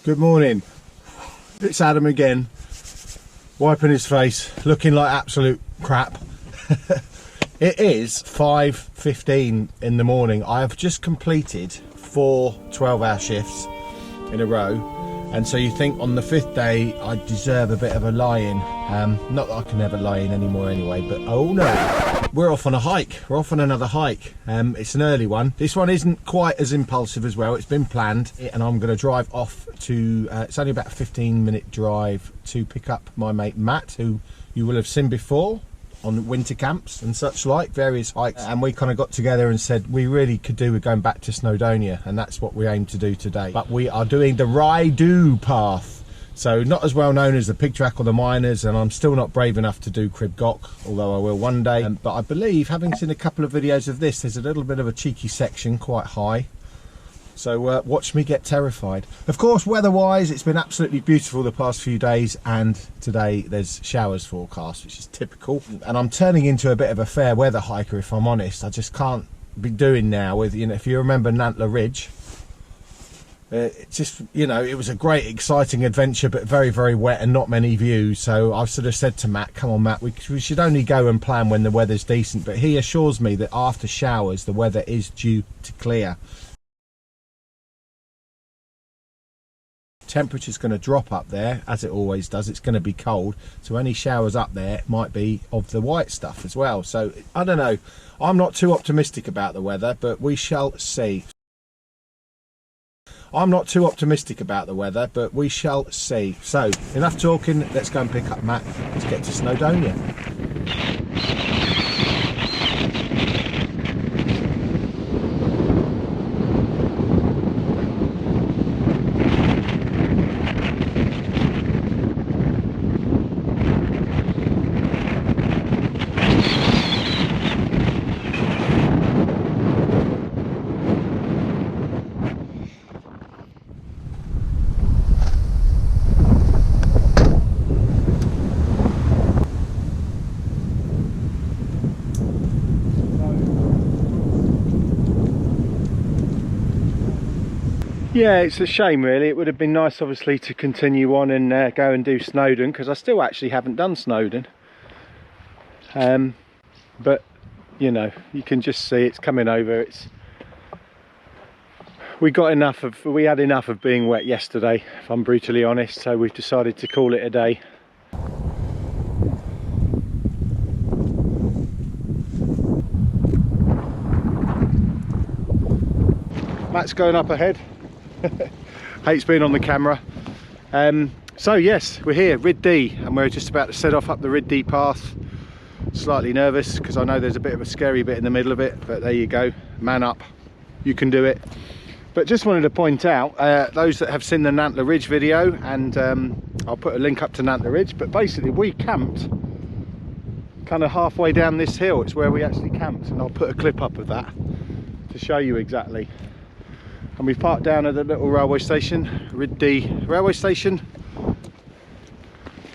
Good morning. It's Adam again, wiping his face, looking like absolute crap. It is 5:15 in the morning. I have just completed 4 12-hour shifts in a row, and so you think on the 5th day I deserve a bit of a lie-in. Not that I can never lie in anymore anyway, but oh no, we're off on a hike. We're off on another hike. It's an early one. This one isn't quite as impulsive as well. It's been planned, and I'm going to drive off to it's only about a 15-minute drive to pick up my mate Matt, who you will have seen before on winter camps and such like, various hikes, and we kind of got together and said we really could do with going back to Snowdonia, and that's what we aim to do today. But we are doing the Rhy Dhu path, so not as well known as the pig track or the miners, and I'm still not brave enough to do Crib Goch, although I will one day. But I believe, having seen a couple of videos of this, there's a little bit of a cheeky section, quite high. So watch me get terrified. Of course, weather-wise, it's been absolutely beautiful the past few days, and today there's showers forecast, which is typical. And I'm turning into a bit of a fair weather hiker, if I'm honest. I just can't be doing now with, you know, if you remember Nantler Ridge, it just, you know, it was a great, exciting adventure, but very, very wet and not many views. So I've sort of said to Matt, come on, Matt, we should only go and plan when the weather's decent. But he assures me that after showers, the weather is due to clear. Temperature's going to drop up there, as it always does. It's going to be cold, so any showers up there might be of the white stuff as well. So I don't know, I'm not too optimistic about the weather, but we shall see. I'm not too optimistic about the weather, but we shall see. So enough talking, let's go and pick up Matt to get to Snowdonia. Yeah, it's a shame really. It would have been nice obviously to continue on and go and do Snowdon, because I still actually haven't done Snowdon. But you know, you can just see it's coming over. We had enough of being wet yesterday, if I'm brutally honest, so we've decided to call it a day. Matt's going up ahead. Hates being on the camera. So yes, we're here, Rhyd Ddu, and we're just about to set off up the Rhyd Ddu path. Slightly nervous because I know there's a bit of a scary bit in the middle of it, but there you go, man up, you can do it. But just wanted to point out, those that have seen the Nantler Ridge video, and I'll put a link up to Nantler Ridge, but basically we camped kind of halfway down this hill. It's where we actually camped, and I'll put a clip up of that to show you exactly. And we've parked down at the little railway station, Rhyd Ddu railway station,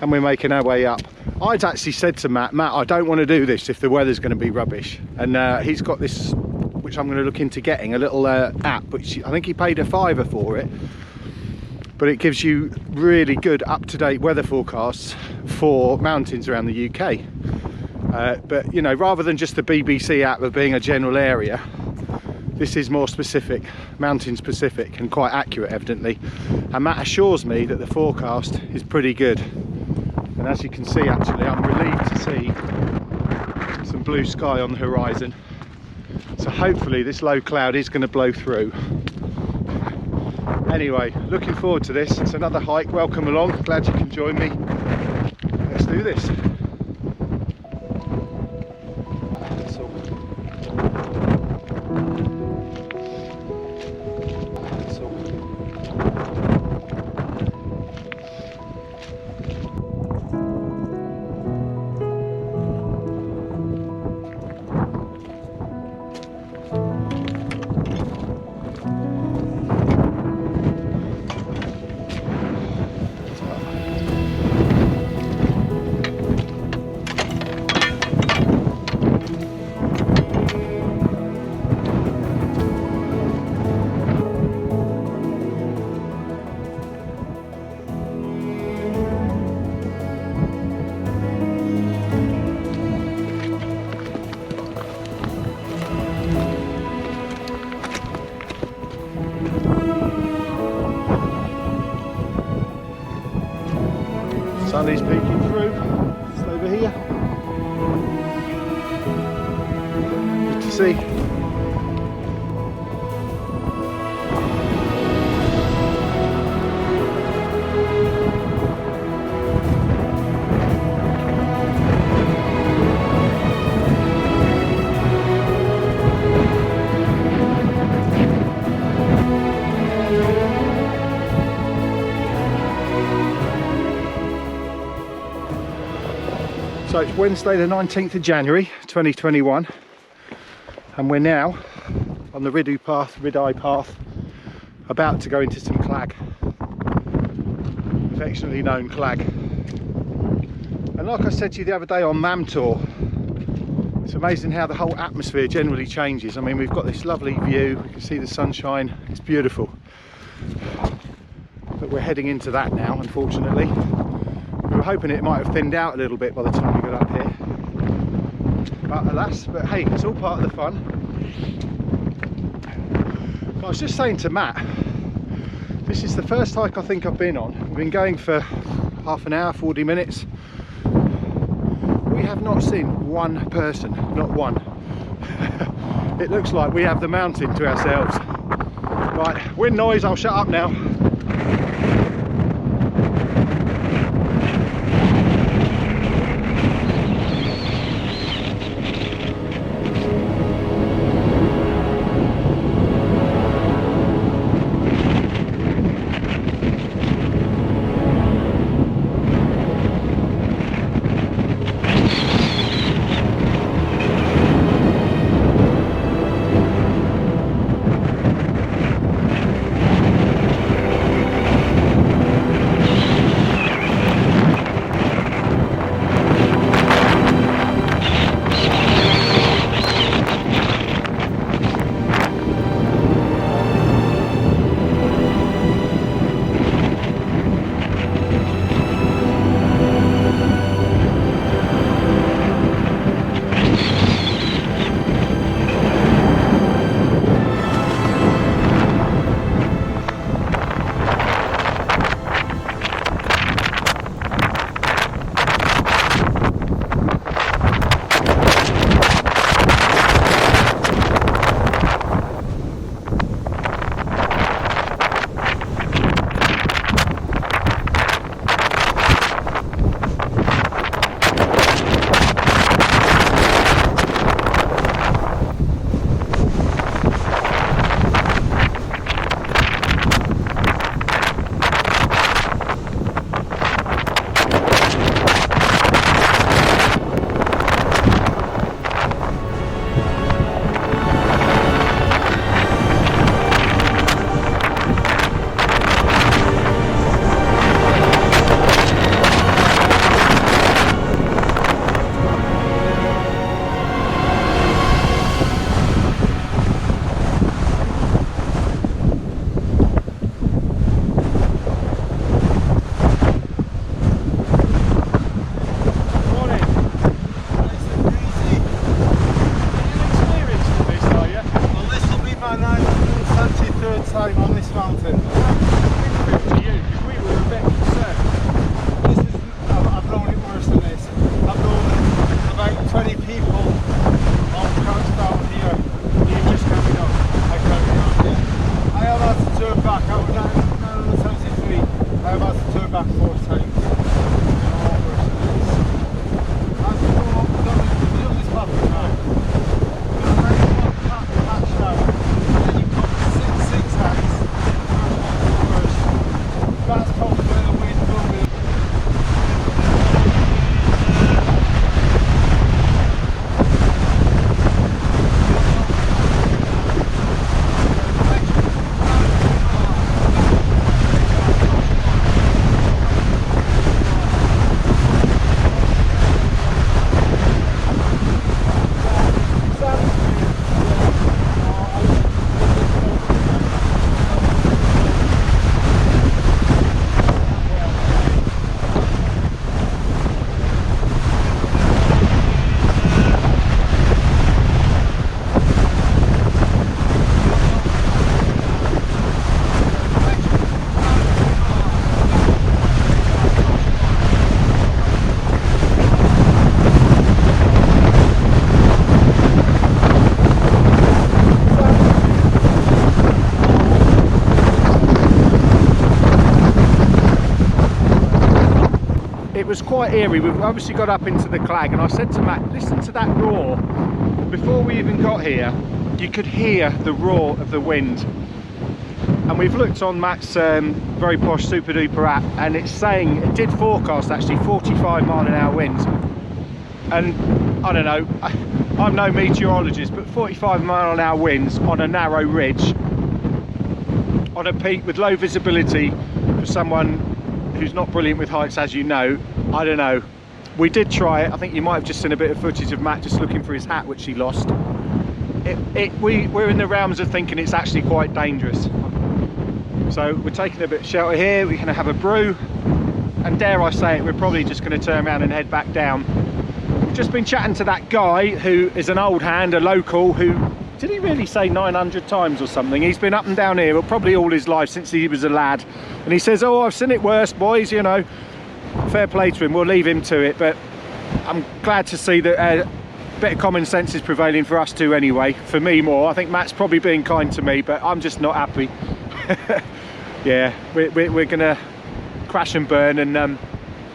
and we're making our way up. I'd actually said to Matt, I don't want to do this if the weather's going to be rubbish. And he's got this, which I'm going to look into getting, a little app, which I think he paid a £5 for it. But it gives you really good up-to-date weather forecasts for mountains around the UK. But you know, rather than just the BBC app of being a general area, this is more specific, mountain specific, and quite accurate evidently. And Matt assures me that the forecast is pretty good. And as you can see, actually, I'm relieved to see some blue sky on the horizon. So hopefully this low cloud is going to blow through. Anyway, looking forward to this. It's another hike. Welcome along. Glad you can join me. Let's do this. Sun is peeking through. It's over here. Good to see. So it's Wednesday the 19th of January 2021 and we're now on the Rhy Dhu path, about to go into some clag, affectionately known clag. And like I said to you the other day on Mam Tour, it's amazing how the whole atmosphere generally changes. I mean, we've got this lovely view, you can see the sunshine, it's beautiful. But we're heading into that now, unfortunately. We were hoping it might have thinned out a little bit by the time we got up here. But alas, but hey, it's all part of the fun. But I was just saying to Matt, this is the first hike I think I've been on. We've been going for half an hour, 40 minutes. We have not seen one person, not one. It looks like we have the mountain to ourselves. Right, wind noise, I'll shut up now. it was quite eerie. We've obviously got up into the clag, and I said to Matt, listen to that roar. Before we even got here, you could hear the roar of the wind. And we've looked on Matt's very posh super duper app, and it's saying, it did forecast actually 45 mile an hour winds. And I don't know, I'm no meteorologist, but 45 mile an hour winds on a narrow ridge, on a peak with low visibility for someone who's not brilliant with heights, as you know, I don't know. We did try it. I think you might have just seen a bit of footage of Matt just looking for his hat, which he lost. We're in the realms of thinking it's actually quite dangerous. So we're taking a bit of shelter here, we're going to have a brew, and dare I say it, we're probably just going to turn around and head back down. We've just been chatting to that guy who is an old hand, a local, who, did he really say 900 times or something? He's been up and down here, well, probably all his life since he was a lad. And he says, oh, I've seen it worse, boys, you know. Fair play to him, we'll leave him to it. But I'm glad to see that a bit of common sense is prevailing for us too anyway. For me more. I think Matt's probably being kind to me, but I'm just not happy. Yeah, we're going to crash and burn. And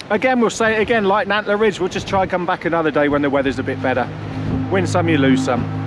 again, we'll say it again, like Antler Ridge, we'll just try and come back another day when the weather's a bit better. Win some, you lose some.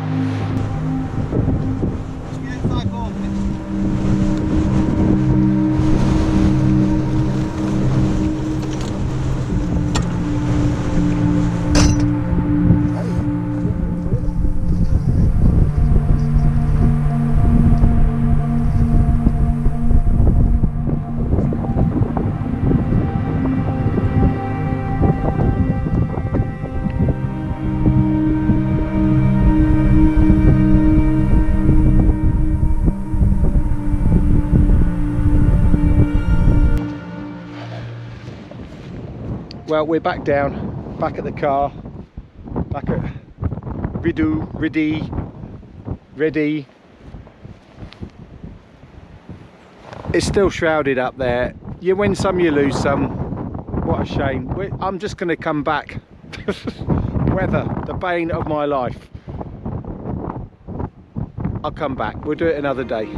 Well, we're back down, back at the car, back at Rhy Ddu. It's still shrouded up there. You win some, you lose some. What a shame. I'm just going to come back. Weather, the bane of my life. I'll come back. We'll do it another day.